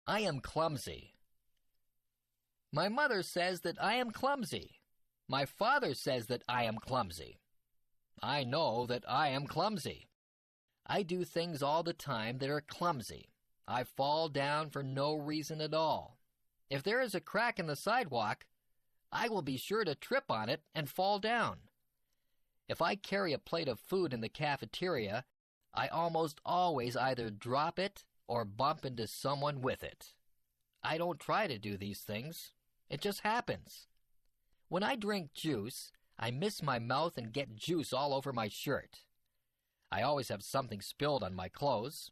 I am clumsy. My mother says that I am clumsy. My father says that I am clumsy. I know that I am clumsy. I do things all the time that are clumsy. I fall down for no reason at all. If there is a crack in the sidewalk, I will be sure to trip on it and fall down. If I carry a plate of food in the cafeteria, I almost always either drop it or bump into someone with it. I don't try to do these things. It just happens. When I drink juice, I miss my mouth and get juice all over my shirt. I always have something spilled on my clothes.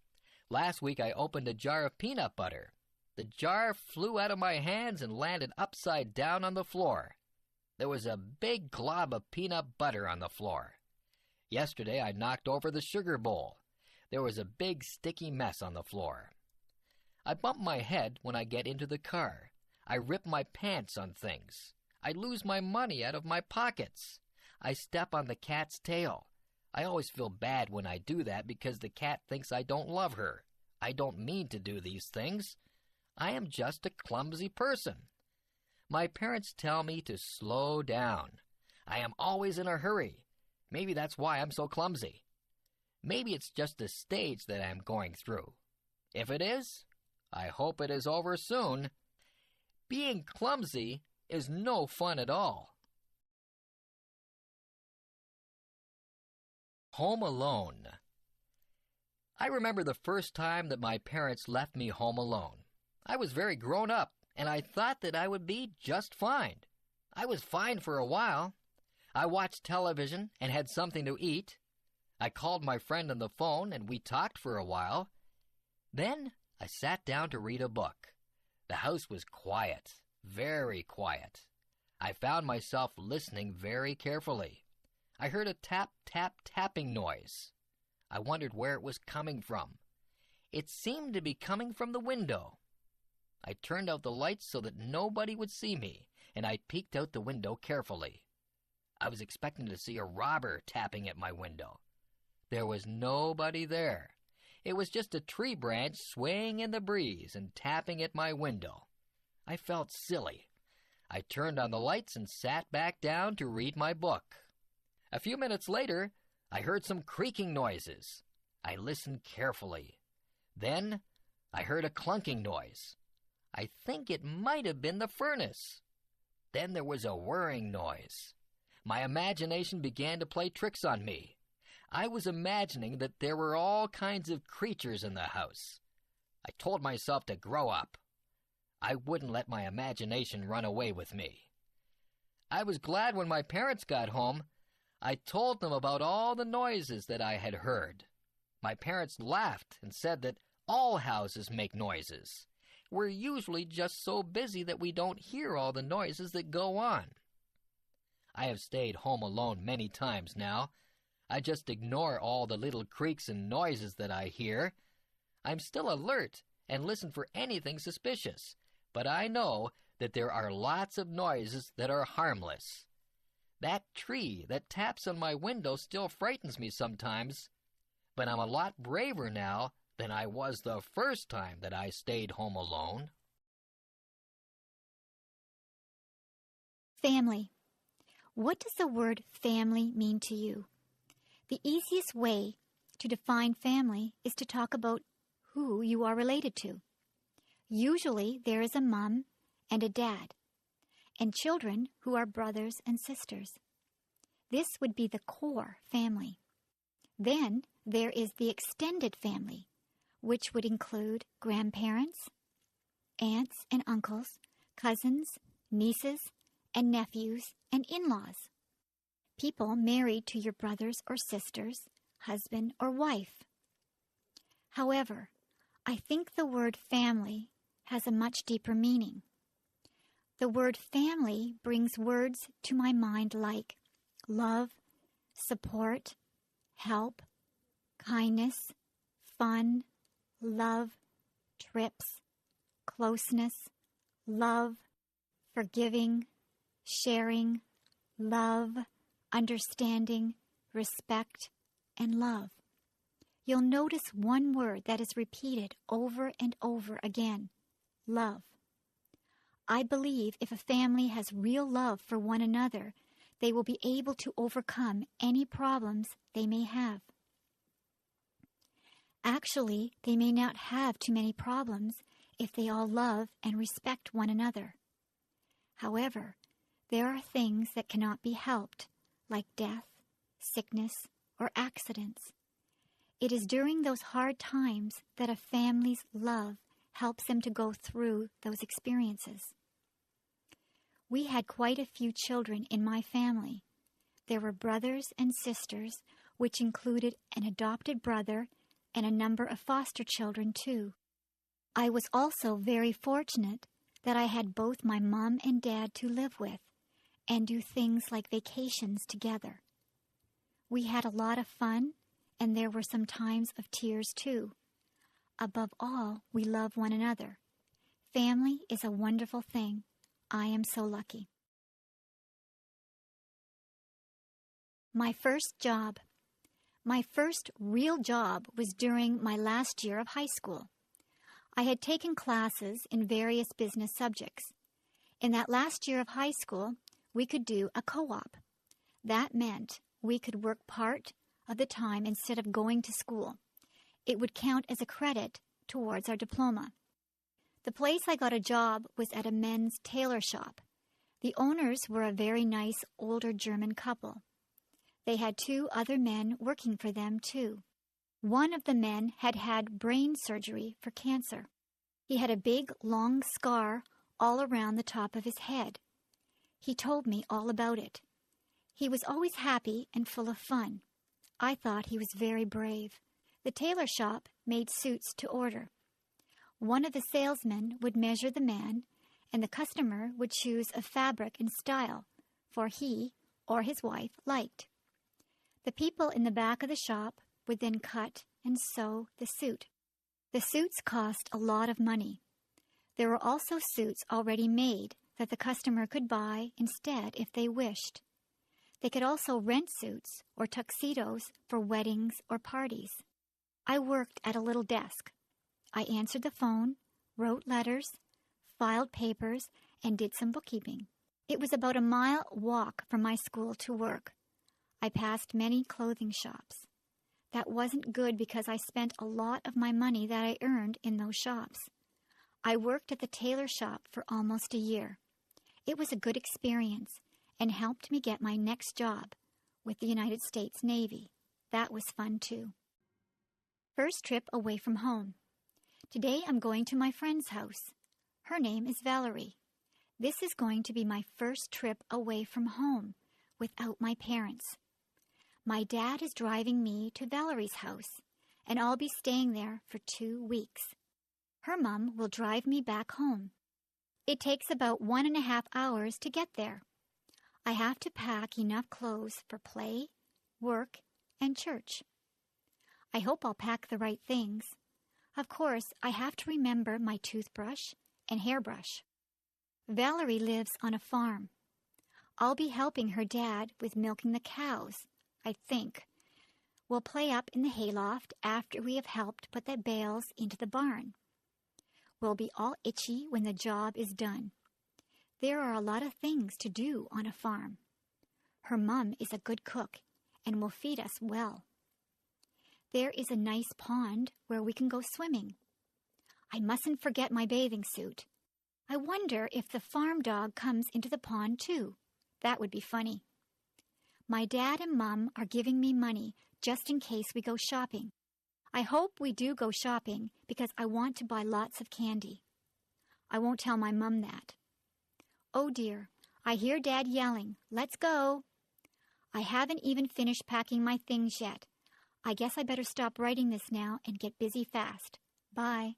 Last week I opened a jar of peanut butter. The jar flew out of my hands and landed upside down on the floor. There was a big glob of peanut butter on the floor. Yesterday I knocked over the sugar bowl. There was a big sticky mess on the floor. I bump my head when I get into the car. I rip my pants on things. I lose my money out of my pockets. I step on the cat's tail. I always feel bad when I do that because the cat thinks I don't love her. I don't mean to do these things. I am just a clumsy person. My parents tell me to slow down. I am always in a hurry. Maybe that's why I'm so clumsy. Maybe it's just a stage that I'm going through. If it is, I hope it is over soon. Being clumsy is no fun at all. Home alone. I remember the first time that my parents left me home alone. I was very grown up, and I thought that I would be just fine. I was fine for a while. I watched television and had something to eat. I called my friend on the phone, and we talked for a while. Then I sat down to read a book. The house was quiet, very quiet. I found myself listening very carefully. I heard a tap-tap-tapping noise. I wondered where it was coming from. It seemed to be coming from the window. I turned out the lights so that nobody would see me, and I peeked out the window carefully. I was expecting to see a robber tapping at my window. There was nobody there. It was just a tree branch swaying in the breeze and tapping at my window. I felt silly. I turned on the lights and sat back down to read my book. A few minutes later, I heard some creaking noises. I listened carefully. Then I heard a clunking noise. I think it might have been the furnace. Then there was a whirring noise. My imagination began to play tricks on me. I was imagining that there were all kinds of creatures in the house. I told myself to grow up. I wouldn't let my imagination run away with me. I was glad when my parents got home. I told them about all the noises that I had heard. My parents laughed and said that all houses make noises. We're usually just so busy that we don't hear all the noises that go on. I have stayed home alone many times now. I just ignore all the little creaks and noises that I hear. I'm still alert and listen for anything suspicious, but I know that there are lots of noises that are harmless. That tree that taps on my window still frightens me sometimes, but I'm a lot braver now than I was the first time that I stayed home alone. Family. What does the word family mean to you? The easiest way to define family is to talk about who you are related to. Usually there is a mom and a dad, and children who are brothers and sisters. This would be the core family. Then there is the extended family, which would include grandparents, aunts and uncles, cousins, nieces, and nephews, and in-laws. People married to your brothers or sisters, husband or wife. However, I think the word family has a much deeper meaning. The word family brings words to my mind like love, support, help, kindness, fun, love, trips, closeness, love, forgiving, sharing, love, understanding, respect, and love. You'll notice one word that is repeated over and over again. love. I believe if a family has real love for one another, they will be able to overcome any problems they may have. Actually, they may not have too many problems if they all love and respect one another. However, there are things that cannot be helped, like death, sickness, or accidents. It is during those hard times that a family's love helps them to go through those experiences. We had quite a few children in my family. There were brothers and sisters, which included an adopted brother and a number of foster children too. I was also very fortunate that I had both my mom and dad to live with and do things like vacations together. We had a lot of fun, and there were some times of tears too. Above all, we love one another. Family is a wonderful thing. I am so lucky. My first job. My first real job was during my last year of high school. I had taken classes in various business subjects. In that last year of high school, we could do a co-op. That meant we could work part of the time instead of going to school. It would count as a credit towards our diploma. The place I got a job was at a men's tailor shop. The owners were a very nice older German couple. They had 2 other men working for them too. One of the men had had brain surgery for cancer. He had a big, long scar all around the top of his head. He told me all about it. He was always happy and full of fun. I thought he was very brave. The tailor shop made suits to order. One of the salesmen would measure the man, and the customer would choose a fabric and style, for he or his wife liked. The people in the back of the shop would then cut and sew the suit. The suits cost a lot of money. There were also suits already made that the customer could buy instead if they wished. They could also rent suits or tuxedos for weddings or parties. I worked at a little desk. I answered the phone, wrote letters, filed papers, and did some bookkeeping. It was about a mile walk from my school to work. I passed many clothing shops. That wasn't good because I spent a lot of my money that I earned in those shops. I worked at the tailor shop for almost a year. It was a good experience and helped me get my next job with the United States Navy. That was fun too. First trip away from home. Today I'm going to my friend's house. Her name is Valerie. This is going to be my first trip away from home without my parents. My dad is driving me to Valerie's house, and I'll be staying there for 2 weeks. Her mom will drive me back home. It takes about 1.5 hours to get there. I have to pack enough clothes for play, work, and church. I hope I'll pack the right things. Of course, I have to remember my toothbrush and hairbrush. Valerie lives on a farm. I'll be helping her dad with milking the cows, I think. We'll play up in the hayloft after we have helped put the bales into the barn. We'll be all itchy when the job is done. There are a lot of things to do on a farm. Her mom is a good cook and will feed us well. There is a nice pond where we can go swimming. I mustn't forget my bathing suit. I wonder if the farm dog comes into the pond too. That would be funny. My dad and Mom are giving me money just in case we go shopping. I hope we do go shopping because I want to buy lots of candy. I won't tell my Mom that. Oh dear, I hear Dad yelling, "Let's go!" I haven't even finished packing my things yet. I guess I better stop writing this now and get busy fast. Bye.